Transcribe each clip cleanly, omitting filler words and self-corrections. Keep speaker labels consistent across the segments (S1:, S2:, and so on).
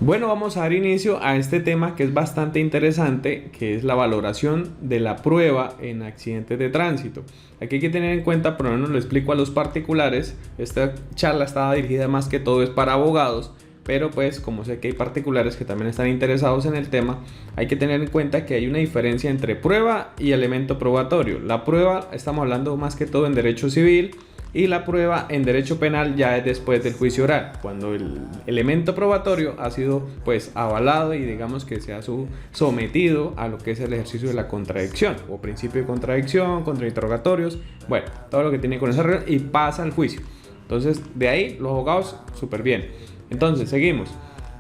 S1: Bueno, vamos a dar inicio a este tema que es bastante interesante, que es la valoración de la prueba en accidentes de tránsito. Aquí hay que tener en cuenta, por lo menos lo explico a los particulares, esta charla estaba dirigida más que todo es para abogados, pero pues como sé que hay particulares que también están interesados en el tema, hay que tener en cuenta que hay una diferencia entre prueba y elemento probatorio. La prueba estamos hablando más que todo en derecho civil, y la prueba en derecho penal ya es después del juicio oral, cuando el elemento probatorio ha sido pues avalado y digamos que se ha sometido a lo que es el ejercicio de la contradicción o principio de contradicción, contrainterrogatorios, bueno, todo lo que tiene con esa regla y pasa al juicio. Entonces de ahí los abogados súper bien. Entonces seguimos.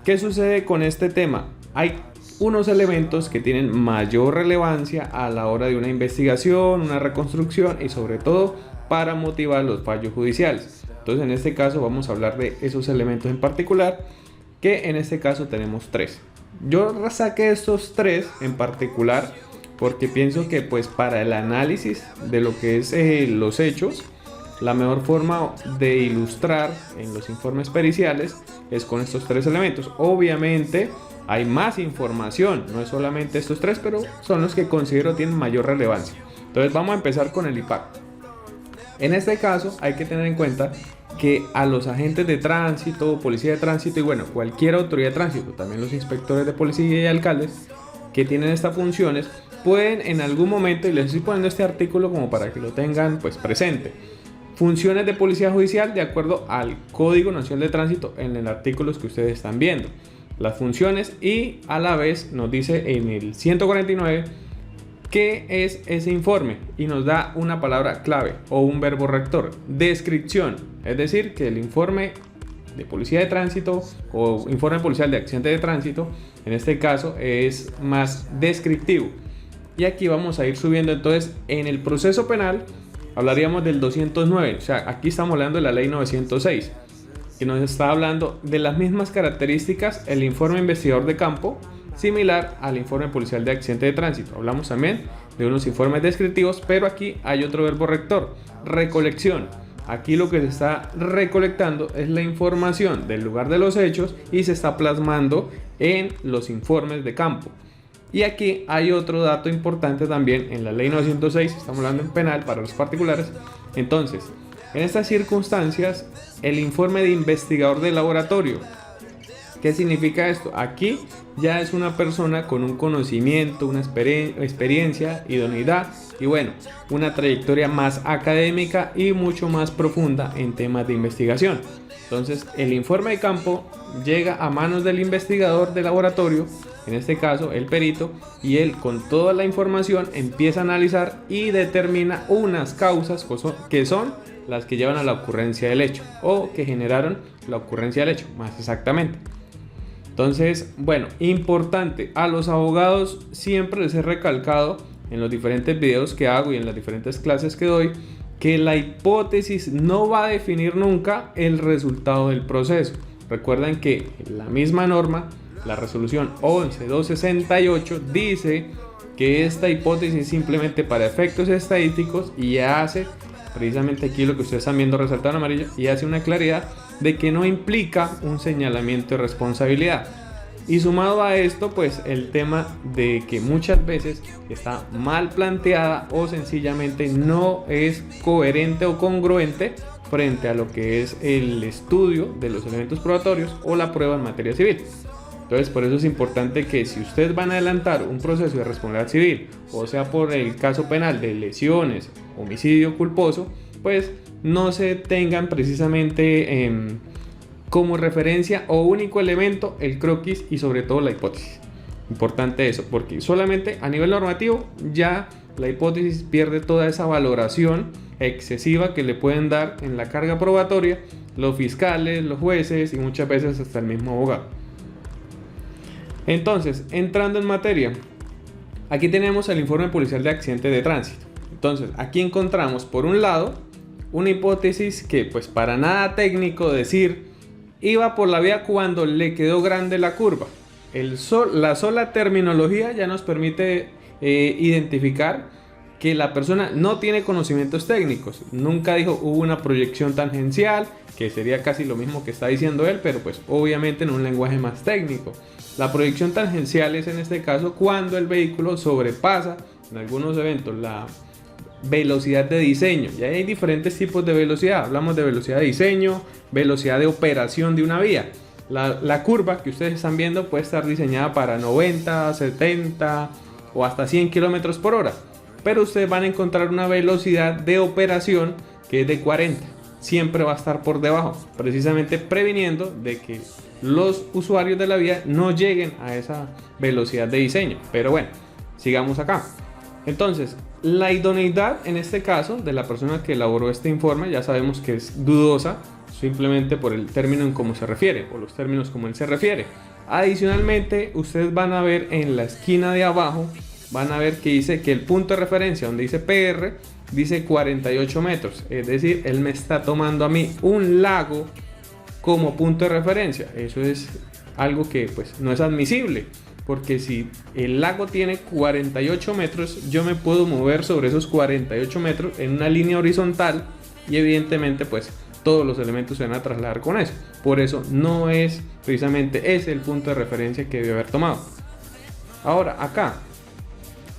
S1: ¿Qué sucede con este tema? Hay unos elementos que tienen mayor relevancia a la hora de una investigación, una reconstrucción y sobre todo para motivar los fallos judiciales. Entonces en este caso vamos a hablar de esos elementos en particular, que en este caso tenemos tres. Yo saqué estos tres en particular porque pienso que pues para el análisis de lo que es los hechos, la mejor forma de ilustrar en los informes periciales es con estos tres elementos. Obviamente hay más información, no es solamente estos tres, pero son los que considero tienen mayor relevancia. Entonces vamos a empezar con el IPAC. En este caso hay que tener en cuenta que a los agentes de tránsito, policía de tránsito y bueno, cualquier autoridad de tránsito, también los inspectores de policía y alcaldes que tienen estas funciones, pueden en algún momento, y les estoy poniendo este artículo como para que lo tengan pues presente, funciones de policía judicial de acuerdo al Código Nacional de Tránsito en el artículo que ustedes están viendo. Las funciones y a la vez nos dice en el 149 ¿qué es ese informe? Y nos da una palabra clave o un verbo rector, descripción. Es decir, que el informe de policía de tránsito o informe policial de accidente de tránsito, en este caso, es más descriptivo. Y aquí vamos a ir subiendo. Entonces, en el proceso penal, hablaríamos del 209. O sea, aquí estamos hablando de la ley 906, que nos está hablando de las mismas características, el informe investigador de campo, similar al informe policial de accidente de tránsito. Hablamos también de unos informes descriptivos, pero aquí hay otro verbo rector, recolección. Aquí lo que se está recolectando es la información del lugar de los hechos y se está plasmando en los informes de campo. Y aquí hay otro dato importante también en la ley 906, estamos hablando en penal para los particulares. Entonces, en estas circunstancias, el informe de investigador de laboratorio. ¿Qué significa esto? Aquí ya es una persona con un conocimiento, una experiencia, idoneidad y bueno, una trayectoria más académica y mucho más profunda en temas de investigación. Entonces, el informe de campo llega a manos del investigador de laboratorio, en este caso el perito, y él con toda la información empieza a analizar y determina unas causas que son las que llevan a la ocurrencia del hecho o que generaron la ocurrencia del hecho, más exactamente. Entonces, bueno, importante, a los abogados siempre les he recalcado en los diferentes videos que hago y en las diferentes clases que doy, que la hipótesis no va a definir nunca el resultado del proceso. Recuerden que la misma norma, la resolución 11268, dice que esta hipótesis es simplemente para efectos estadísticos y hace precisamente aquí lo que ustedes están viendo resaltado en amarillo y hace una claridad de que no implica un señalamiento de responsabilidad. Y sumado a esto, pues el tema de que muchas veces está mal planteada o sencillamente no es coherente o congruente frente a lo que es el estudio de los elementos probatorios o la prueba en materia civil. Entonces, por eso es importante que si ustedes van a adelantar un proceso de responsabilidad civil, o sea por el caso penal de lesiones, homicidio culposo, pues no se tengan precisamente como referencia o único elemento el croquis y sobre todo la hipótesis. Importante eso, porque solamente a nivel normativo ya la hipótesis pierde toda esa valoración excesiva que le pueden dar en la carga probatoria los fiscales, los jueces y muchas veces hasta el mismo abogado. Entonces, entrando en materia, aquí tenemos el informe policial de accidente de tránsito. Entonces, aquí encontramos por un lado una hipótesis que pues para nada técnico decir iba por la vía cuando le quedó grande la curva. La sola terminología ya nos permite identificar que la persona no tiene conocimientos técnicos. Nunca dijo hubo una proyección tangencial, que sería casi lo mismo que está diciendo él, pero pues obviamente en un lenguaje más técnico. La proyección tangencial es en este caso cuando el vehículo sobrepasa en algunos eventos la velocidad de diseño. Y ahí hay diferentes tipos de velocidad. Hablamos de velocidad de diseño, velocidad de operación de una vía. La curva que ustedes están viendo puede estar diseñada para 90, 70 o hasta 100 kilómetros por hora. Pero ustedes van a encontrar una velocidad de operación que es de 40. Siempre va a estar por debajo, precisamente previniendo de que los usuarios de la vía no lleguen a esa velocidad de diseño. Pero bueno, sigamos acá. Entonces, la idoneidad en este caso de la persona que elaboró este informe ya sabemos que es dudosa, simplemente por el término en cómo se refiere o los términos como él se refiere. Adicionalmente, ustedes van a ver en la esquina de abajo, van a ver que dice que el punto de referencia donde dice PR dice 48 metros, es decir, él me está tomando a mí un lago como punto de referencia. Eso es algo que pues no es admisible, porque si el lago tiene 48 metros, yo me puedo mover sobre esos 48 metros en una línea horizontal y evidentemente pues todos los elementos se van a trasladar con eso. Por eso no es precisamente ese el punto de referencia que debe haber tomado. Ahora acá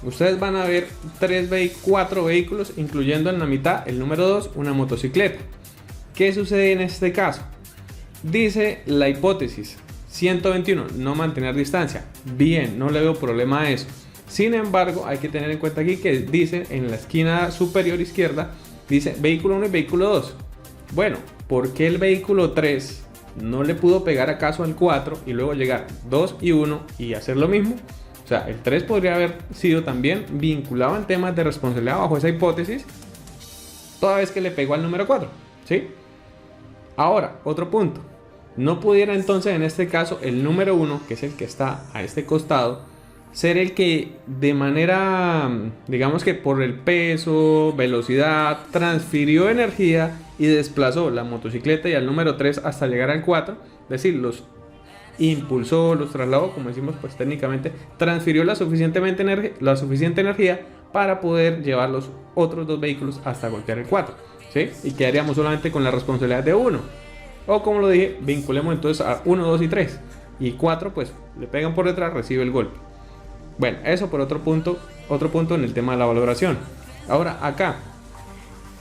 S1: ustedes van a ver 4 vehículos, incluyendo en la mitad el número 2, una motocicleta. ¿Qué sucede en este caso? Dice la hipótesis 121, no mantener distancia. Bien, no le veo problema a eso. Sin embargo, hay que tener en cuenta aquí que dice en la esquina superior izquierda, dice vehículo 1 y vehículo 2. Bueno, ¿por qué el vehículo 3 no le pudo pegar acaso al 4 y luego llegar 2 y 1 y hacer lo mismo? O sea, el 3 podría haber sido también vinculado en temas de responsabilidad bajo esa hipótesis, toda vez que le pegó al número 4, ¿sí? Ahora, otro punto. No pudiera entonces en este caso el número 1, que es el que está a este costado, ser el que de manera, digamos que por el peso, velocidad, transfirió energía y desplazó la motocicleta y al número 3 hasta llegar al 4, es decir, los impulsó, los trasladó, como decimos pues técnicamente, transfirió la suficiente energía para poder llevar los otros 2 vehículos hasta golpear el 4, ¿sí? Y quedaríamos solamente con la responsabilidad de 1. O como lo dije, vinculemos entonces a 1, 2 y 3. Y 4 pues le pegan por detrás, recibe el golpe. Bueno, eso por otro punto en el tema de la valoración. Ahora acá,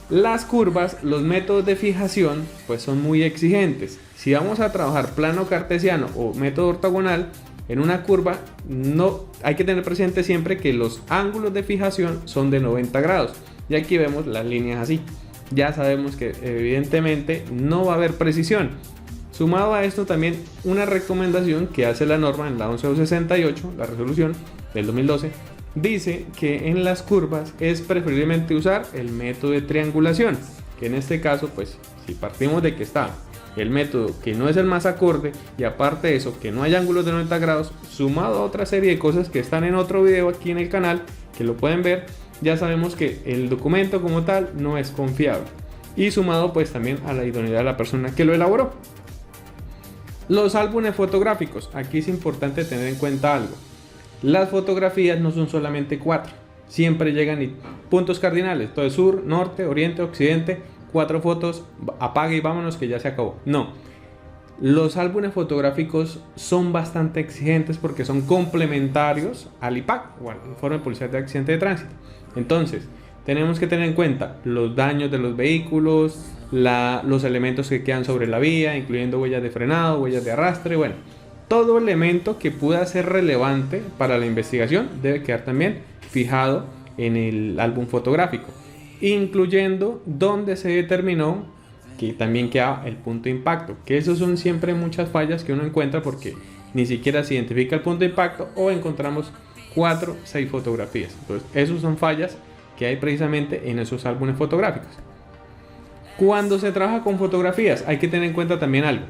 S1: las curvas, los métodos de fijación pues son muy exigentes. Si vamos a trabajar plano cartesiano o método ortogonal, en una curva no hay que tener presente siempre que los ángulos de fijación son de 90 grados. Y aquí vemos las líneas así. Ya sabemos que evidentemente no va a haber precisión. Sumado a esto también una recomendación que hace la norma en la 11268, la resolución del 2012, dice que en las curvas es preferiblemente usar el método de triangulación, que en este caso pues si partimos de que está el método que no es el más acorde y aparte de eso que no hay ángulos de 90 grados, sumado a otra serie de cosas que están en otro video aquí en el canal que lo pueden ver, ya sabemos que el documento como tal no es confiable, y sumado pues también a la idoneidad de la persona que lo elaboró. Los álbumes fotográficos, aquí es importante tener en cuenta algo. Las fotografías no son solamente 4, siempre llegan puntos cardinales, entonces sur, norte, oriente, occidente, 4 fotos, apague y vámonos que ya se acabó. No, los álbumes fotográficos son bastante exigentes porque son complementarios al IPAC o al informe policial de accidente de tránsito. Entonces, tenemos que tener en cuenta los daños de los vehículos, los elementos que quedan sobre la vía, incluyendo huellas de frenado, huellas de arrastre, bueno, todo elemento que pueda ser relevante para la investigación debe quedar también fijado en el álbum fotográfico, incluyendo donde se determinó que también queda el punto de impacto, que esos son siempre muchas fallas que uno encuentra porque ni siquiera se identifica el punto de impacto o encontramos 4, 6 fotografías. Entonces, esos son fallas que hay precisamente en esos álbumes fotográficos. Cuando se trabaja con fotografías hay que tener en cuenta también algo.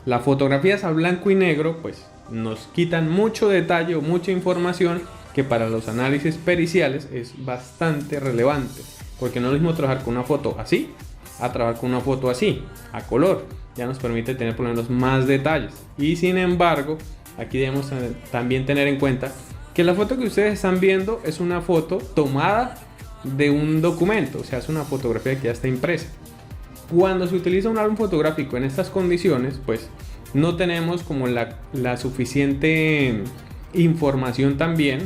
S1: Las fotografías a blanco y negro pues nos quitan mucho detalle o mucha información que para los análisis periciales es bastante relevante, porque no es lo mismo trabajar con una foto así a trabajar con una foto así, a color. Ya nos permite tener por lo menos más detalles. Y sin embargo, aquí debemos también tener en cuenta que la foto que ustedes están viendo es una foto tomada de un documento, o sea, es una fotografía que ya está impresa. Cuando se utiliza un álbum fotográfico en estas condiciones, pues no tenemos como la suficiente información también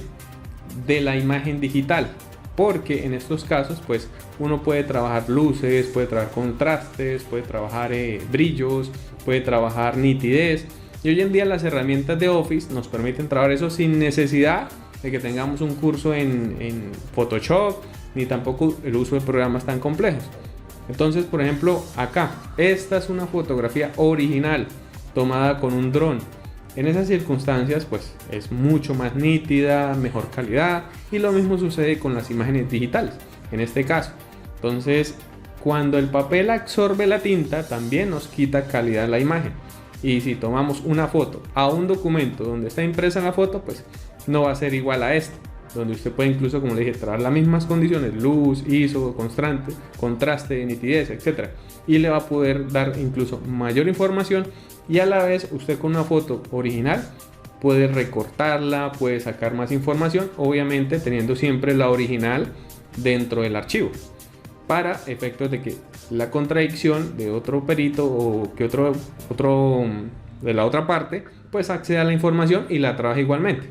S1: de la imagen digital, porque en estos casos pues uno puede trabajar luces, puede trabajar contrastes, puede trabajar brillos, puede trabajar nitidez, y hoy en día las herramientas de Office nos permiten trabajar eso sin necesidad de que tengamos un curso en Photoshop, ni tampoco el uso de programas tan complejos. Entonces, por ejemplo, acá, esta es una fotografía original tomada con un dron. En esas circunstancias, pues es mucho más nítida, mejor calidad, y lo mismo sucede con las imágenes digitales, en este caso. Entonces, cuando el papel absorbe la tinta, también nos quita calidad la imagen. Y si tomamos una foto a un documento donde está impresa la foto, pues no va a ser igual a esto, donde usted puede incluso, como le dije, traer las mismas condiciones, luz, ISO, contraste, nitidez, etc. Y le va a poder dar incluso mayor información, y a la vez usted con una foto original puede recortarla, puede sacar más información, obviamente teniendo siempre la original dentro del archivo, para efectos de que la contradicción de otro perito o que otro de la otra parte pues acceda a la información y la trabaje igualmente.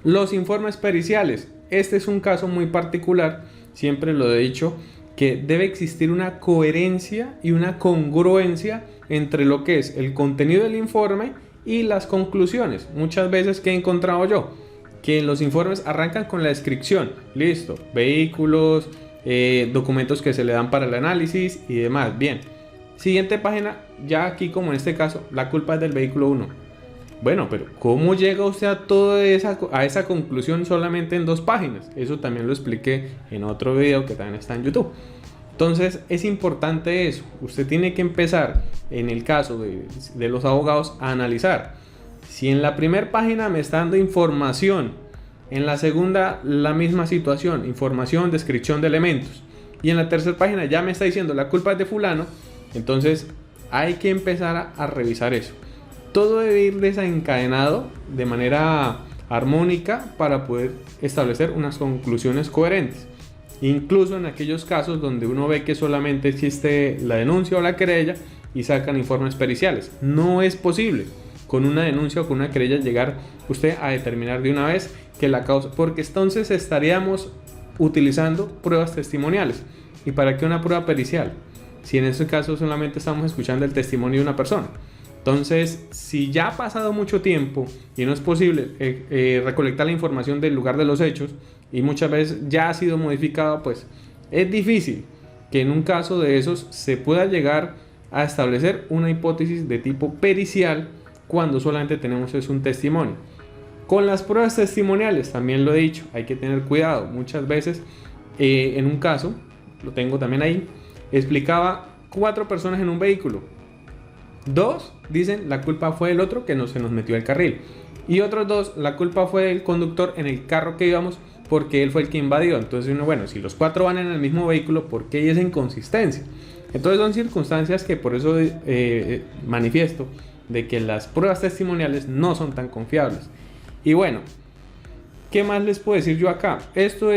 S1: Los informes periciales, este es un caso muy particular, siempre lo he dicho, que debe existir una coherencia y una congruencia entre lo que es el contenido del informe y las conclusiones. Muchas veces, que he encontrado yo, que los informes arrancan con la descripción, listo, vehículos, documentos que se le dan para el análisis y demás. Bien, siguiente página, ya aquí como en este caso, la culpa es del vehículo 1. Bueno, pero ¿cómo llega usted a esa conclusión solamente en 2 páginas? Eso también lo expliqué en otro video que también está en YouTube. Entonces es importante eso. Usted tiene que empezar, en el caso de los abogados, a analizar. Si en la primera página me está dando información, en la segunda la misma situación, información, descripción de elementos, y en la tercera página ya me está diciendo la culpa es de fulano, entonces hay que empezar a revisar eso. Todo debe ir desencadenado de manera armónica para poder establecer unas conclusiones coherentes. Incluso en aquellos casos donde uno ve que solamente existe la denuncia o la querella y sacan informes periciales. No es posible con una denuncia o con una querella llegar usted a determinar de una vez que la causa, porque entonces estaríamos utilizando pruebas testimoniales. ¿Y para qué una prueba pericial? Si en ese caso solamente estamos escuchando el testimonio de una persona. Entonces, si ya ha pasado mucho tiempo y no es posible recolectar la información del lugar de los hechos y muchas veces ya ha sido modificado, pues es difícil que en un caso de esos se pueda llegar a establecer una hipótesis de tipo pericial cuando solamente tenemos un testimonio. Con las pruebas testimoniales, también lo he dicho, hay que tener cuidado. Muchas veces, en un caso, lo tengo también ahí, explicaba 4 personas en un vehículo. 2 dicen la culpa fue del otro que no se nos metió al carril, y otros 2 la culpa fue del conductor en el carro que íbamos porque él fue el que invadió. Entonces uno, bueno, si los 4 van en el mismo vehículo, ¿por qué hay esa inconsistencia? Entonces son circunstancias que por eso manifiesto de que las pruebas testimoniales no son tan confiables. Y bueno, ¿qué más les puedo decir yo acá? Esto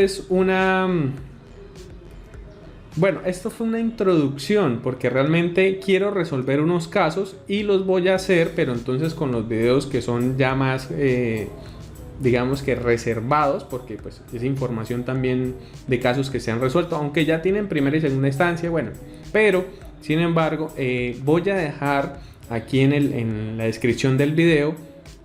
S1: fue una introducción porque realmente quiero resolver unos casos y los voy a hacer, pero entonces con los videos que son ya más, digamos que reservados, porque pues es información también de casos que se han resuelto, aunque ya tienen primera y segunda instancia, bueno, pero sin embargo voy a dejar aquí en la descripción del video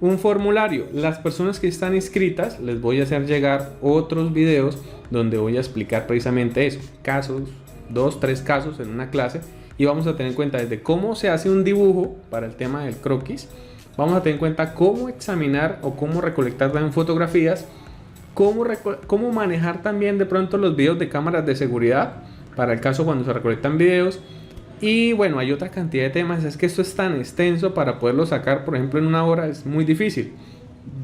S1: un formulario. Las personas que están inscritas les voy a hacer llegar otros videos donde voy a explicar precisamente eso, casos, 2-3 casos en una clase, y vamos a tener en cuenta desde cómo se hace un dibujo para el tema del croquis, vamos a tener en cuenta cómo examinar o cómo recolectar también fotografías, cómo manejar también de pronto los videos de cámaras de seguridad para el caso cuando se recolectan videos. Y bueno, hay otra cantidad de temas. Es que esto es tan extenso, para poderlo sacar por ejemplo en una hora es muy difícil.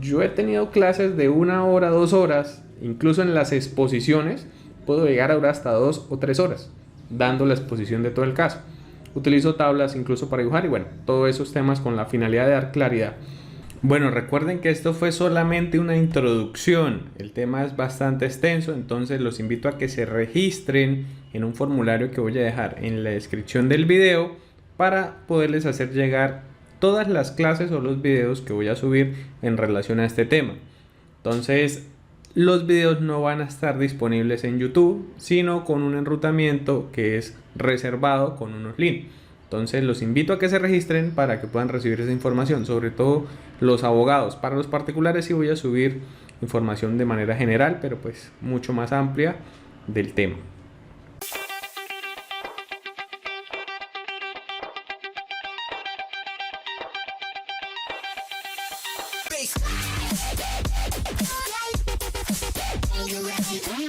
S1: Yo he tenido clases de 1 hora, 2 horas, incluso en las exposiciones puedo llegar a durar hasta 2 o 3 horas dando la exposición de todo el caso. Utilizo tablas incluso para dibujar, y bueno, todos esos temas con la finalidad de dar claridad. Bueno, recuerden que esto fue solamente una introducción. El tema es bastante extenso, entonces los invito a que se registren en un formulario que voy a dejar en la descripción del video para poderles hacer llegar todas las clases o los videos que voy a subir en relación a este tema. Entonces, los videos no van a estar disponibles en YouTube, sino con un enrutamiento que es reservado con unos links. Entonces los invito a que se registren para que puedan recibir esa información, sobre todo los abogados. Para los particulares sí voy a subir información de manera general, pero pues mucho más amplia del tema.
S2: Bass.